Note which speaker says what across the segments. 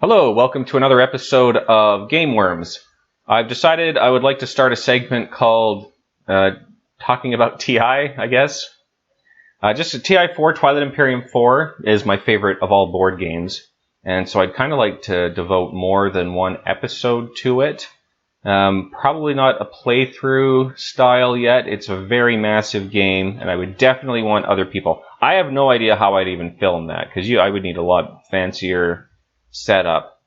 Speaker 1: Hello, welcome to another episode of Gameworms. I've decided I would like to start a segment called talking about TI, I guess. Just TI 4, Twilight Imperium 4 is my favorite of all board games, and so I'd kind of like to devote more than one episode to it. Probably not a playthrough style yet. It's a very massive game, and I would definitely want other people. I have no idea how I'd even film that, because I would need a lot fancier setup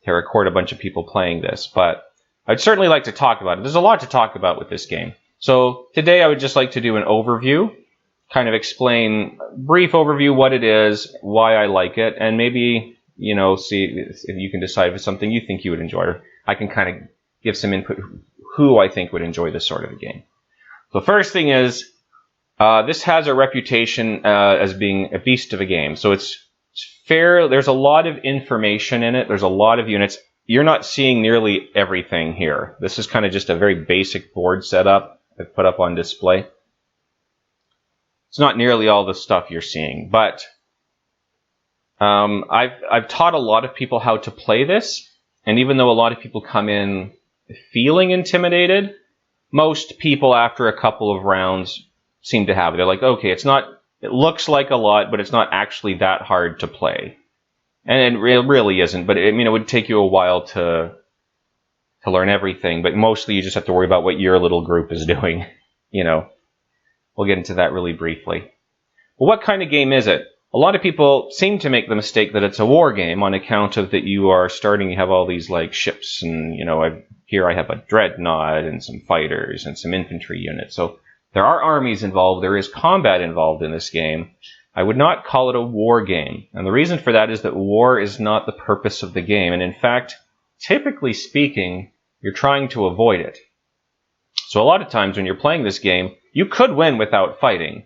Speaker 1: to record a bunch of people playing this, but I'd certainly like to talk about it. There's a lot to talk about with this game. So today I would just like to do an overview, kind of explain, brief overview what it is, why I like it, and maybe, see if you can decide if it's something you think you would enjoy, or I can kind of give some input who I think would enjoy this sort of a game. The first thing is, this has a reputation as being a beast of a game. So it's fair. There's a lot of information in it. There's a lot of units. You're not seeing nearly everything here. This is kind of just a very basic board setup I've put up on display. It's not nearly all the stuff you're seeing, but I've taught a lot of people how to play this, and even though a lot of people come in feeling intimidated, most people after a couple of rounds seem to have it. They're like, okay, it looks like a lot, but it's not actually that hard to play. And it really isn't, but it would take you a while to learn everything, but mostly you just have to worry about what your little group is doing. We'll get into that really briefly. Well, what kind of game is it? A lot of people seem to make the mistake that it's a war game on account of that you are starting, you have all these like ships, and here I have a dreadnought and some fighters and some infantry units. So there are armies involved, there is combat involved in this game. I would not call it a war game. And the reason for that is that war is not the purpose of the game. And in fact, typically speaking, you're trying to avoid it. So a lot of times when you're playing this game, you could win without fighting.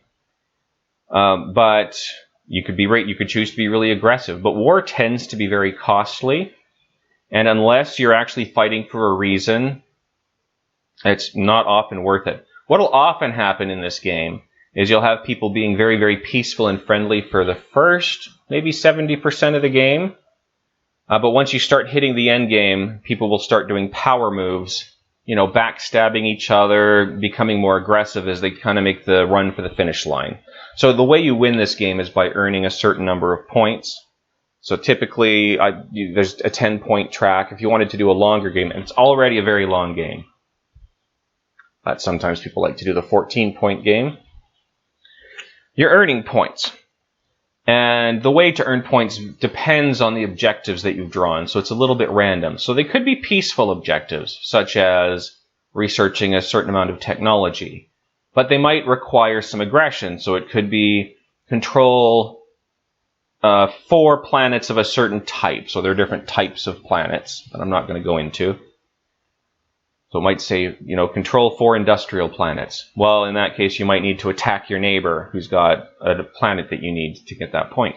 Speaker 1: But you could choose to be really aggressive. But war tends to be very costly. And unless you're actually fighting for a reason, it's not often worth it. What will often happen in this game is you'll have people being very, very peaceful and friendly for the first maybe 70% of the game. But once you start hitting the end game, people will start doing power moves, backstabbing each other, becoming more aggressive as they kind of make the run for the finish line. So the way you win this game is by earning a certain number of points. So typically, there's a 10-point track. If you wanted to do a longer game, and it's already a very long game. But sometimes people like to do the 14-point game. You're earning points. And the way to earn points depends on the objectives that you've drawn. So it's a little bit random. So they could be peaceful objectives, such as researching a certain amount of technology. But they might require some aggression. So it could be control 4 planets of a certain type. So there are different types of planets that I'm not going to go into. So it might say, control 4 industrial planets. Well, in that case, you might need to attack your neighbor who's got a planet that you need to get that point.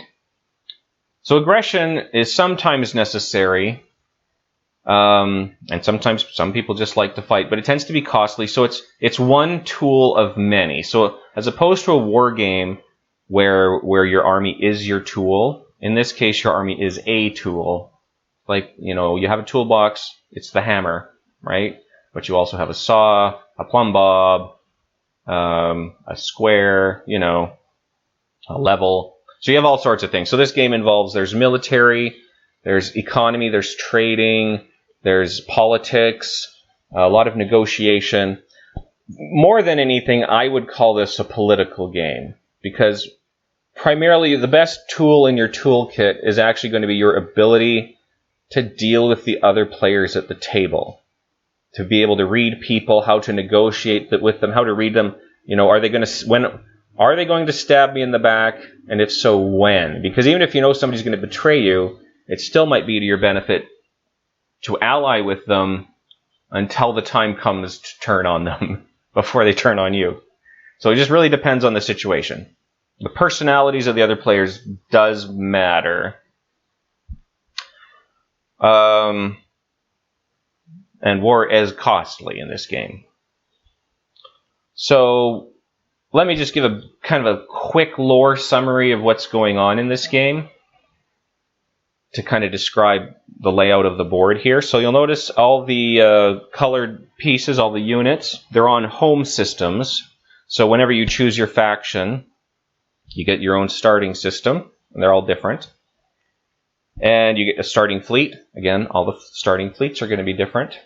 Speaker 1: So aggression is sometimes necessary, and sometimes some people just like to fight, but it tends to be costly, so it's one tool of many. So as opposed to a war game where your army is your tool, in this case, your army is a tool. Like, you have a toolbox, it's the hammer, right? But you also have a saw, a plumb bob, a square, a level. So you have all sorts of things. So this game involves, there's military, there's economy, there's trading, there's politics, a lot of negotiation. More than anything, I would call this a political game, because primarily the best tool in your toolkit is actually going to be your ability to deal with the other players at the table. To be able to read people, how to negotiate with them, how to read them. Are they going to stab me in the back? And if so, when? Because even if you know somebody's going to betray you, it still might be to your benefit to ally with them until the time comes to turn on them before they turn on you. So it just really depends on the situation. The personalities of the other players does matter. And war is costly in this game. So let me just give a kind of a quick lore summary of what's going on in this game. to kind of describe the layout of the board here. So you'll notice all the colored pieces, all the units, they're on home systems. So whenever you choose your faction, you get your own starting system, and they're all different. And you get a starting fleet. Again, all the starting fleets are going to be different.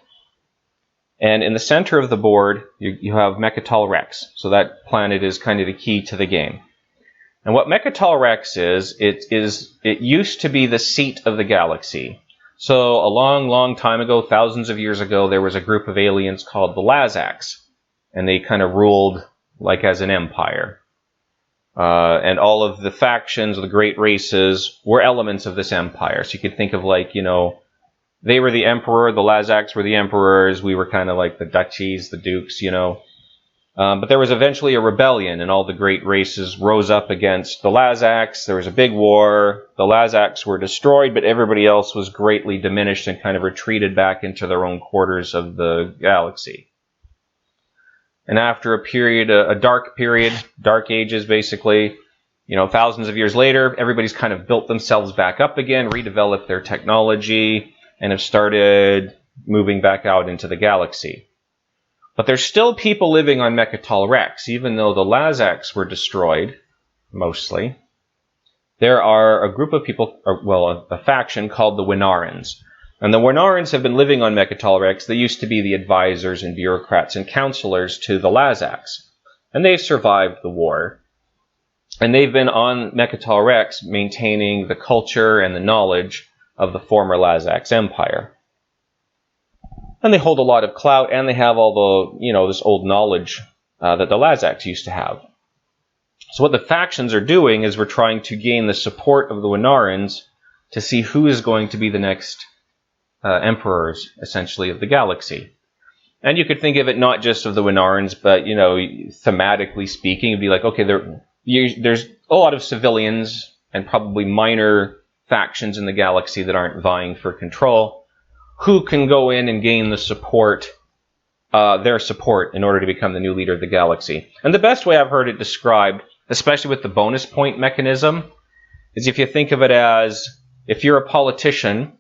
Speaker 1: And in the center of the board, you have Mechatol Rex. So that planet is kind of the key to the game. And what Mechatol Rex is, it used to be the seat of the galaxy. So a long, long time ago, thousands of years ago, there was a group of aliens called the Lazax. And they kind of ruled like as an empire. And all of the factions, the great races, were elements of this empire. So you could think of like, you know, they were the emperor, the Lazax were the emperors, we were kind of like the duchies, the dukes, you know. But there was eventually a rebellion, and all the great races rose up against the Lazax. There was a big war. The Lazax were destroyed, but everybody else was greatly diminished and kind of retreated back into their own quarters of the galaxy. And after a period, a dark period, dark ages basically, you know, thousands of years later, everybody's kind of built themselves back up again, redeveloped their technology, and have started moving back out into the galaxy. But there's still people living on Mechatol Rex, even though the Lazax were destroyed, mostly. There are a group of people, well, a faction called the Winarans. And the Winarans have been living on Mechatol Rex. They used to be the advisors and bureaucrats and counselors to the Lazax. And they've survived the war. And they've been on Mechatol Rex maintaining the culture and the knowledge of the former Lazax Empire. And they hold a lot of clout, and they have all the, you know, this old knowledge that the Lazax used to have. So what the factions are doing is we're trying to gain the support of the Winarans to see who is going to be the next emperors, essentially, of the galaxy. And you could think of it not just of the Winarans, but, you know, thematically speaking, it'd be like, okay, there's a lot of civilians and probably minor factions in the galaxy that aren't vying for control. Who can go in and gain the support, their support, in order to become the new leader of the galaxy? And the best way I've heard it described, especially with the bonus point mechanism, is if you think of it as, if you're a politician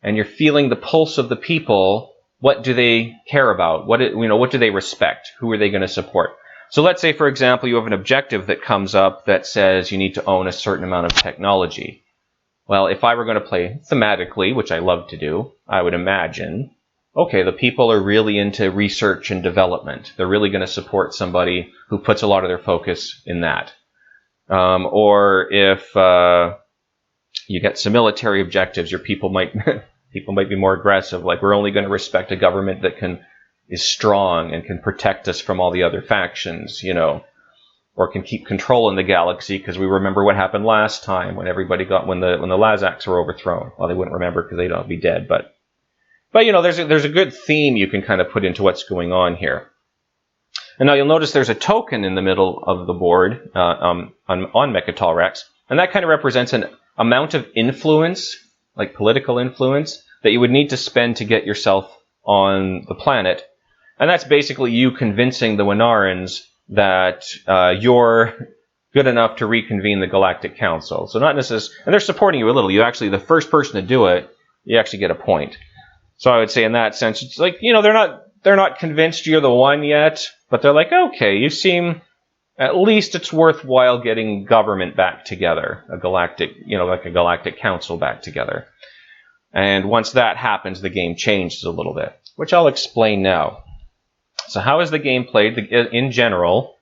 Speaker 1: and you're feeling the pulse of the people, what do they care about? What do they respect? Who are they going to support? So let's say, for example, you have an objective that comes up that says you need to own a certain amount of technology. Well, if I were going to play thematically, which I love to do, I would imagine, okay, the people are really into research and development. They're really going to support somebody who puts a lot of their focus in that. Or if you get some military objectives, your people might be more aggressive. Like, we're only going to respect a government that is strong and can protect us from all the other factions, you know. Or can keep control in the galaxy, because we remember what happened last time when when the Lazax were overthrown. Well, they wouldn't remember because they'd all be dead, but you know, there's a good theme you can kind of put into what's going on here. And now you'll notice there's a token in the middle of the board on Mechatol Rex, and that kind of represents an amount of influence, like political influence, that you would need to spend to get yourself on the planet. And that's basically you convincing the Winarans that you're good enough to reconvene the Galactic Council. So not necessarily, and they're supporting you a little. You actually, the first person to do it, you actually get a point. So I would say in that sense, it's like, you know, they're not convinced you're the one yet, but they're like, okay, you seem, at least it's worthwhile getting government back together, a galactic council back together. And once that happens, the game changes a little bit, which I'll explain now. So how is the game played? In general,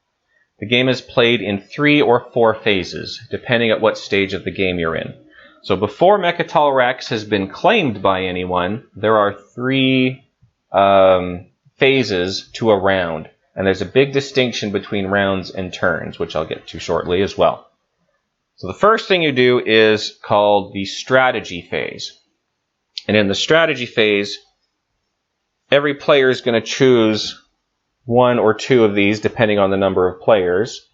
Speaker 1: the game is played in 3 or 4 phases, depending at what stage of the game you're in. So before Mechatol Rex has been claimed by anyone, there are 3 phases to a round. And there's a big distinction between rounds and turns, which I'll get to shortly as well. So the first thing you do is called the strategy phase. And in the strategy phase, every player is going to choose 1 or 2 of these, depending on the number of players.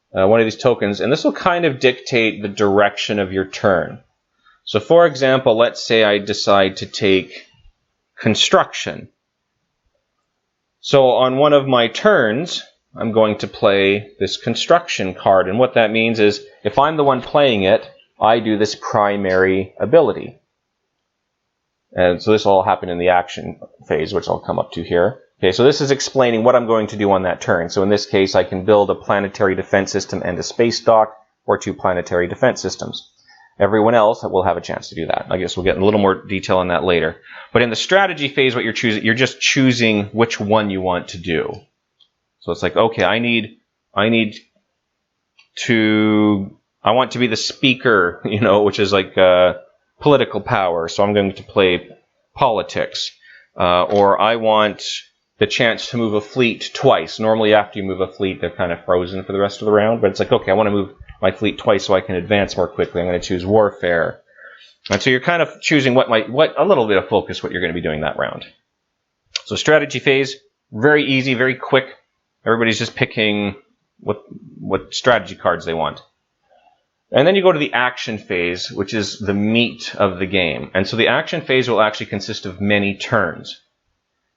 Speaker 1: One of these tokens, and this will kind of dictate the direction of your turn. So for example, let's say I decide to take construction. So on one of my turns, I'm going to play this construction card, and what that means is, if I'm the one playing it, I do this primary ability. And so this will all happen in the action phase, which I'll come up to here. Okay, so this is explaining what I'm going to do on that turn. So in this case, I can build a planetary defense system and a space dock, or 2 planetary defense systems. Everyone else will have a chance to do that. I guess we'll get in a little more detail on that later. But in the strategy phase, what you're choosing, you're just choosing which one you want to do. So it's like, okay, I want to be the speaker, which is like political power. So I'm going to play politics. Or I want the chance to move a fleet twice. Normally after you move a fleet, they're kind of frozen for the rest of the round. But it's like, okay, I want to move my fleet twice so I can advance more quickly. I'm going to choose warfare. And so you're kind of choosing what a little bit of focus what you're going to be doing that round. So strategy phase, very easy, very quick. Everybody's just picking what strategy cards they want. And then you go to the action phase, which is the meat of the game. And so the action phase will actually consist of many turns.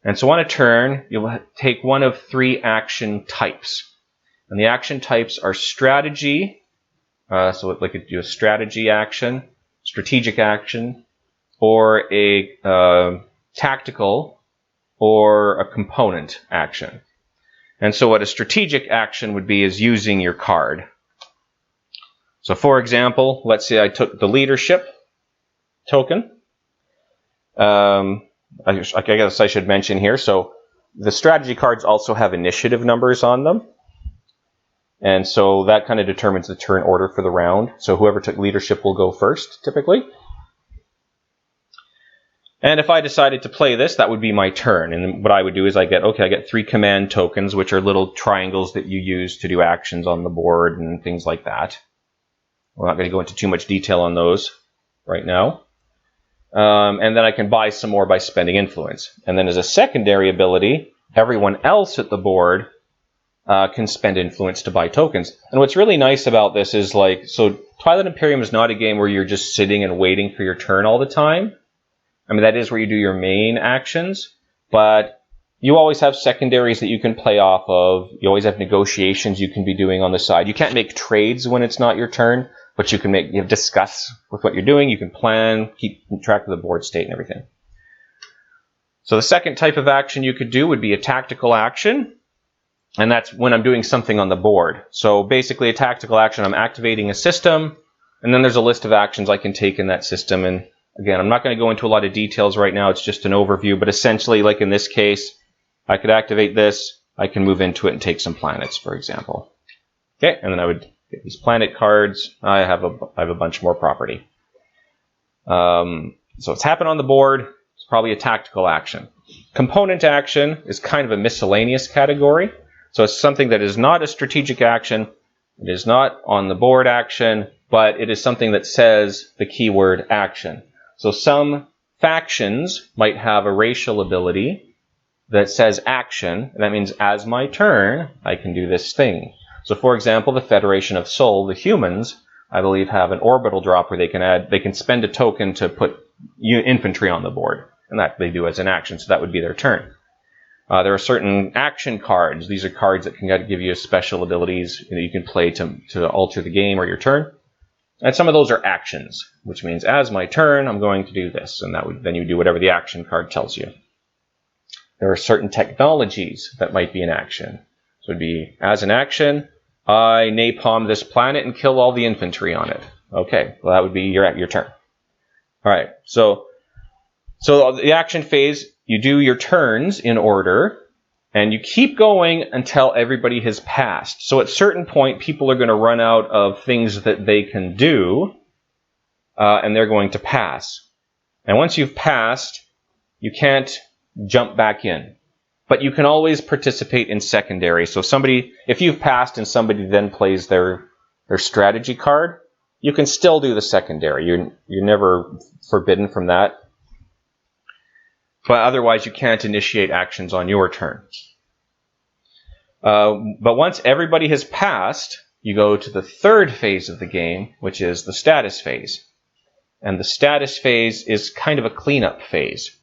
Speaker 1: And so on a turn, you'll take one of 3 action types. And the action types are strategy, so like you do a strategy action, strategic action, or a tactical, or a component action. And so what a strategic action would be is using your card. So for example, let's say I took the leadership token. I guess I should mention here, so the strategy cards also have initiative numbers on them. And so that kind of determines the turn order for the round. So whoever took leadership will go first, typically. And if I decided to play this, that would be my turn. And what I would do is I get 3 command tokens, which are little triangles that you use to do actions on the board and things like that. We're not going to go into too much detail on those right now. And then I can buy some more by spending influence. And then as a secondary ability, everyone else at the board can spend influence to buy tokens. And what's really nice about this is so Twilight Imperium is not a game where you're just sitting and waiting for your turn all the time. I mean, that is where you do your main actions, but you always have secondaries that you can play off of. You always have negotiations you can be doing on the side. You can't make trades when it's not your turn, but you can discuss with what you're doing. You can plan, keep track of the board state and everything. So the second type of action you could do would be a tactical action. And that's when I'm doing something on the board. So basically a tactical action, I'm activating a system, and then there's a list of actions I can take in that system. And again, I'm not going to go into a lot of details right now. It's just an overview. But essentially, like in this case, I could activate this. I can move into it and take some planets, for example. Okay, and then I would get these planet cards. I have a bunch more property. So it's happened on the board. It's probably a tactical action. Component action is kind of a miscellaneous category. So it's something that is not a strategic action. It is not on the board action, but it is something that says the keyword action. So some factions might have a racial ability that says action, and that means as my turn, I can do this thing. So for example, the Federation of Sol, the humans, I believe have an orbital drop where they can spend a token to put infantry on the board, and that they do as an action, so that would be their turn. There are certain action cards. These are cards that can give you special abilities that you can play to alter the game or your turn. And some of those are actions, which means as my turn, I'm going to do this. And then you do whatever the action card tells you. There are certain technologies that might be an action. So it would be, as an action, I napalm this planet and kill all the infantry on it. Okay, well that would be your turn. All right, so the action phase, you do your turns in order, and you keep going until everybody has passed. So at a certain point, people are going to run out of things that they can do, and they're going to pass. And once you've passed, you can't jump back in. But you can always participate in secondary. So if you've passed and somebody then plays their strategy card, you can still do the secondary. You're never forbidden from that. But otherwise, you can't initiate actions on your turn. But once everybody has passed, you go to the third phase of the game, which is the status phase. And the status phase is kind of a cleanup phase.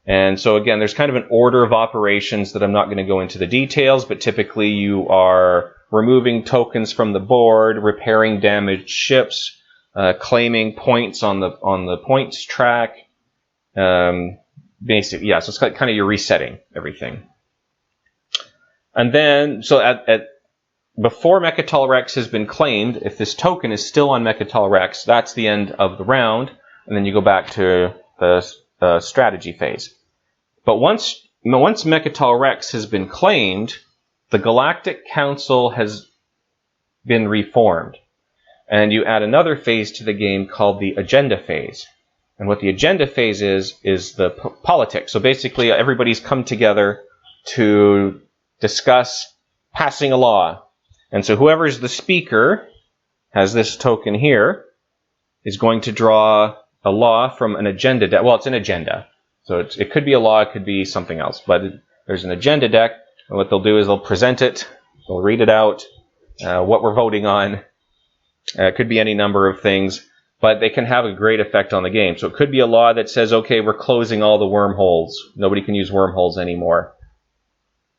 Speaker 1: And so again, there's kind of an order of operations that I'm not going to go into the details, but typically you are removing tokens from the board, repairing damaged ships, claiming points on the points track. Basically, yeah. So it's kind of you're resetting everything. And then, so before Mechatol Rex has been claimed, if this token is still on Mechatol Rex, that's the end of the round, and then you go back to the strategy phase. But once Mechatol Rex has been claimed, the Galactic Council has been reformed. And you add another phase to the game called the Agenda phase. And what the Agenda phase is the politics. So basically, everybody's come together to discuss passing a law. And so whoever's the speaker has this token here, is going to draw a law from an agenda deck. Well, it's an agenda. So it could be a law, it could be something else. But there's an agenda deck, and what they'll do is they'll present it, they'll read it out, what we're voting on. It could be any number of things, but they can have a great effect on the game. So it could be a law that says, okay, we're closing all the wormholes. Nobody can use wormholes anymore.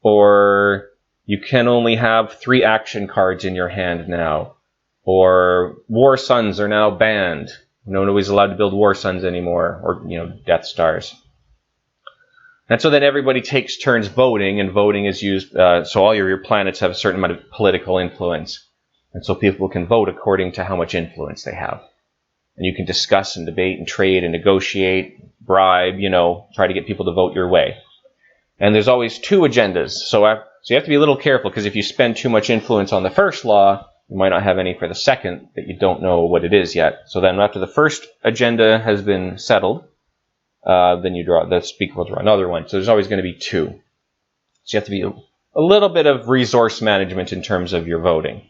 Speaker 1: Or you can only have 3 action cards in your hand now. Or War Suns are now banned. Nobody's allowed to build War Suns anymore. Or, Death Stars. And so then everybody takes turns voting, and voting is used, so all your planets have a certain amount of political influence. And so people can vote according to how much influence they have. And you can discuss and debate and trade and negotiate, bribe, try to get people to vote your way. And there's always 2 agendas. So you have to be a little careful, because if you spend too much influence on the first law, you might not have any for the second that you don't know what it is yet. So then after the first agenda has been settled, then the speaker will draw another one. So there's always going to be 2. So you have to be a little bit of resource management in terms of your voting.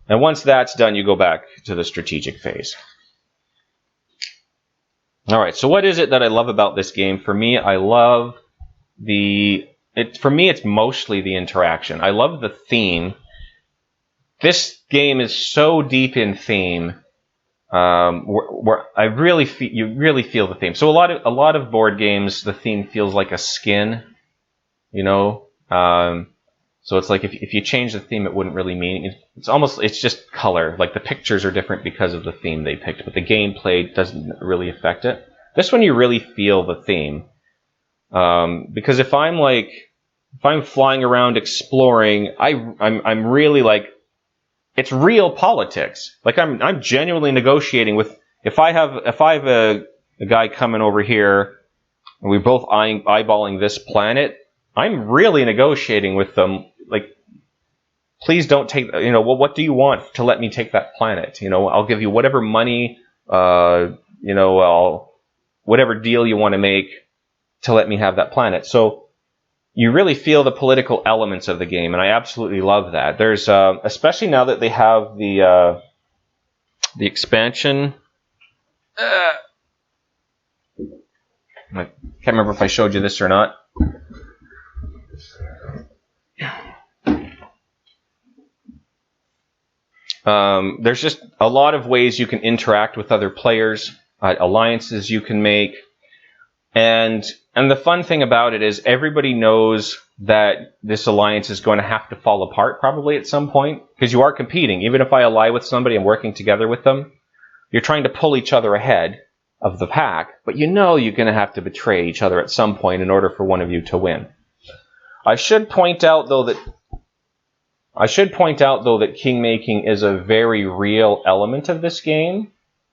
Speaker 1: And once that's done, you go back to the strategic phase. All right, so what is it that I love about this game? For me, it's mostly the interaction. I love the theme. This game is so deep in theme, where you really feel the theme. So a lot of board games, the theme feels like a skin, So it's like if you change the theme, it wouldn't really mean it's just color. Like the pictures are different because of the theme they picked, but the gameplay doesn't really affect it. This one you really feel the theme, because if I'm flying around exploring, I'm really like, it's real politics. Like I'm genuinely negotiating with, if I have a guy coming over here and we're both eyeballing this planet, I'm really negotiating with them. Like, please don't take, well, what do you want to let me take that planet? I'll give you whatever money, whatever deal you want to make to let me have that planet. So you really feel the political elements of the game, and I absolutely love that. There's, especially now that they have the expansion. I can't remember if I showed you this or not. There's just a lot of ways you can interact with other players, alliances you can make, and the fun thing about it is everybody knows that this alliance is going to have to fall apart probably at some point, because you are competing. Even if I ally with somebody and working together with them, you're trying to pull each other ahead of the pack, but you're going to have to betray each other at some point in order for one of you to win. I should point out though that kingmaking is a very real element of this game,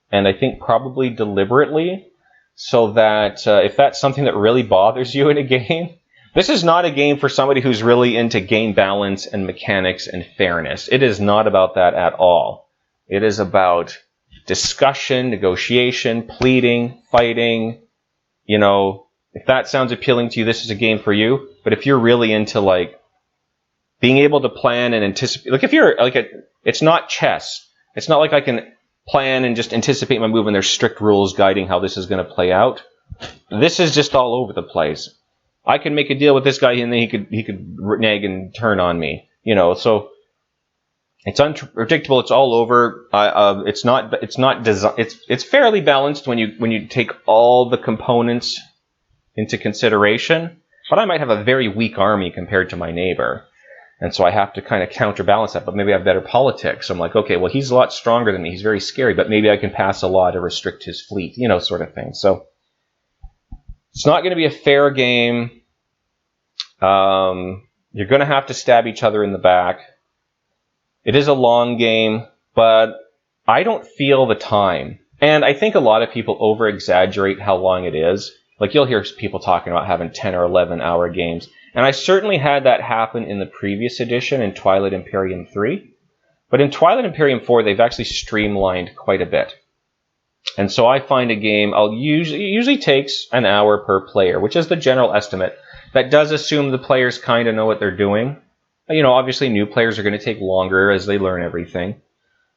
Speaker 1: and I think probably deliberately, so that if that's something that really bothers you in a game, this is not a game for somebody who's really into game balance and mechanics and fairness. It is not about that at all. It is about discussion, negotiation, pleading, fighting. If that sounds appealing to you, this is a game for you. But if you're really into being able to plan and anticipate, it's not chess. It's not like I can plan and just anticipate my move and there's strict rules guiding how this is going to play out. This is just all over the place. I can make a deal with this guy and then he could nag and turn on me. So it's unpredictable. It's all over. It's fairly balanced when you take all the components into consideration. But I might have a very weak army compared to my neighbor. And so I have to kind of counterbalance that, but maybe I have better politics. So I'm like, okay, well, he's a lot stronger than me. He's very scary, but maybe I can pass a law to restrict his fleet, sort of thing. So it's not going to be a fair game. You're going to have to stab each other in the back. It is a long game, but I don't feel the time. And I think a lot of people over-exaggerate how long it is. Like, you'll hear people talking about having 10 or 11-hour games. And I certainly had that happen in the previous edition in Twilight Imperium 3. But in Twilight Imperium 4, they've actually streamlined quite a bit. And so I find a game, it usually takes an hour per player, which is the general estimate. That does assume the players kind of know what they're doing. Obviously new players are going to take longer as they learn everything.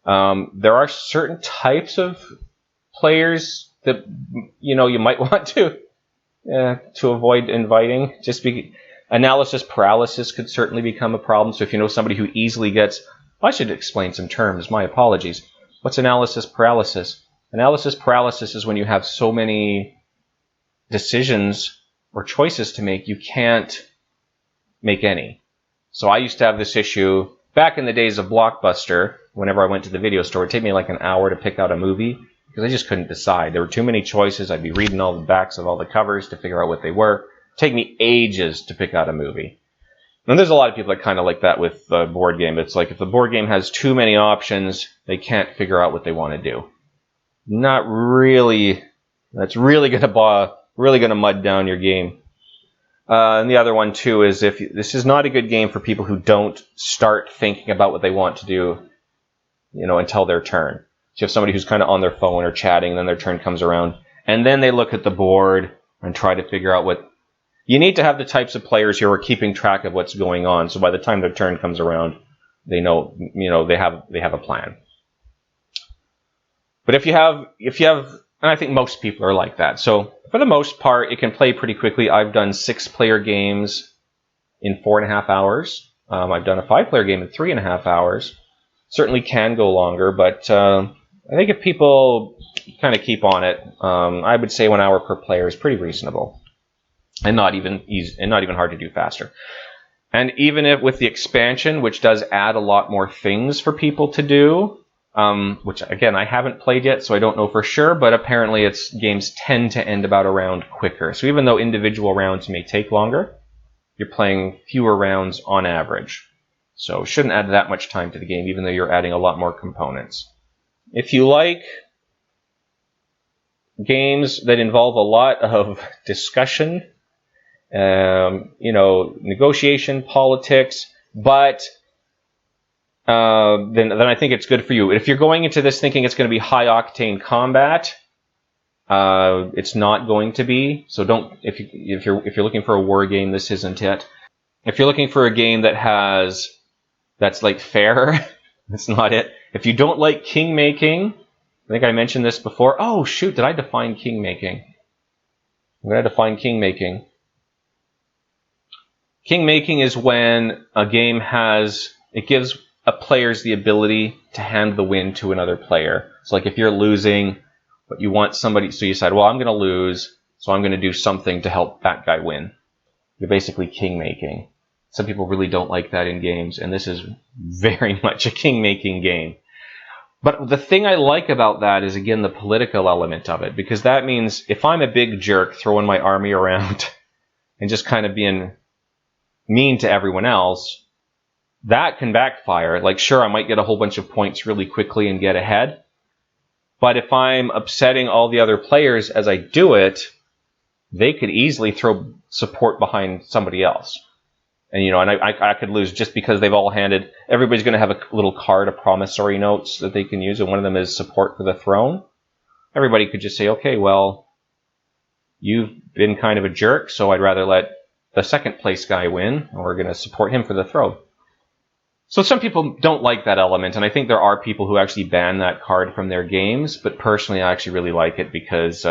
Speaker 1: There are certain types of players that, you might want to avoid inviting. Analysis paralysis could certainly become a problem. So if you know somebody who easily gets... I should explain some terms. My apologies. What's analysis paralysis? Analysis paralysis is when you have so many decisions or choices to make, you can't make any. So I used to have this issue back in the days of Blockbuster. Whenever I went to the video store, it'd take me like an hour to pick out a movie because I just couldn't decide. There were too many choices. I'd be reading all the backs of all the covers to figure out what they were. Take me ages to pick out a movie. And there's a lot of people that kind of like that with the board game. It's like if the board game has too many options, they can't figure out what they want to do. Not really. That's really going to mud down your game. And the other one too is this is not a good game for people who don't start thinking about what they want to do, until their turn. So you have somebody who's kind of on their phone or chatting, and then their turn comes around, and then they look at the board and try to figure out what. You need to have the types of players who are keeping track of what's going on, so by the time their turn comes around, they know, they have a plan. But if you have, and I think most people are like that. So for the most part, it can play pretty quickly. I've done 6-player games in 4.5 hours. I've done a 5-player game in 3.5 hours. Certainly can go longer, but I think if people kind of keep on it, I would say 1 hour per player is pretty reasonable. And not even hard to do faster. And even if with the expansion, which does add a lot more things for people to do, which again I haven't played yet, so I don't know for sure, but apparently games tend to end about a round quicker. So even though individual rounds may take longer, you're playing fewer rounds on average. So it shouldn't add that much time to the game, even though you're adding a lot more components. If you like games that involve a lot of discussion, negotiation, politics, but then I think it's good for you. If you're going into this thinking it's going to be high octane combat, it's not going to be. So don't. If you're looking for a war game, this isn't it. If you're looking for a game that's like fair, that's not it. If you don't like king making, I think I mentioned this before. Oh shoot, did I define king making? I'm going to define king making. King making is when a game gives a players the ability to hand the win to another player. So like if you're losing, but you want somebody, so you decide, well, I'm going to lose, so I'm going to do something to help that guy win. You're basically king making. Some people really don't like that in games, and this is very much a king making game. But the thing I like about that is, again, the political element of it, because that means if I'm a big jerk throwing my army around and just kind of being mean to everyone else, that can backfire. Like, sure, I might get a whole bunch of points really quickly and get ahead, but if I'm upsetting all the other players as I do it, they could easily throw support behind somebody else. And, I could lose just because they've all handed... Everybody's going to have a little card of promissory notes that they can use, and one of them is support for the throne. Everybody could just say, okay, well, you've been kind of a jerk, so I'd rather let the second place guy win, and we're going to support him for the throne. So some people don't like that element, and I think there are people who actually ban that card from their games, but personally I actually really like it because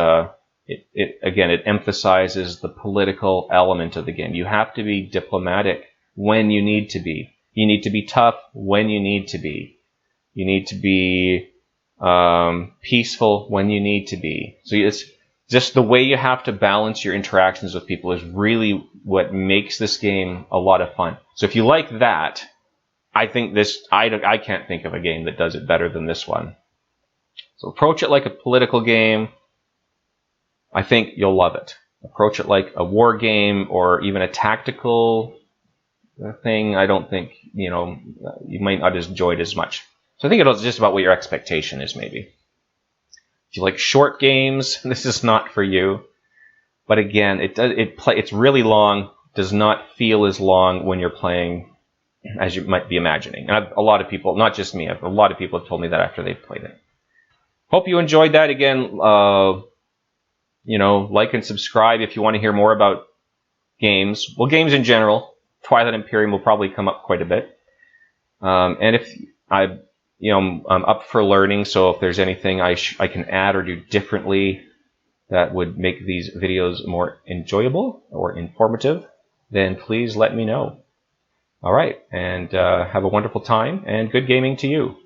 Speaker 1: it emphasizes the political element of the game. You have to be diplomatic when you need to be. You need to be tough when you need to be. You need to be peaceful when you need to be. So it's just the way you have to balance your interactions with people is really what makes this game a lot of fun. So if you like that, I think I can't think of a game that does it better than this one. So approach it like a political game. I think you'll love it. Approach it like a war game or even a tactical thing. I don't think, you might not enjoy it as much. So I think it's just about what your expectation is, maybe. If you like short games, this is not for you. But again, it's really long. Does not feel as long when you're playing as you might be imagining. And a lot of people, not just me, a lot of people have told me that after they've played it. Hope you enjoyed that. Again, like and subscribe if you want to hear more about games. Well, games in general. Twilight Imperium will probably come up quite a bit. And if I'm up for learning, so if there's anything I can add or do differently that would make these videos more enjoyable or informative, then please let me know. All right, and have a wonderful time, and good gaming to you.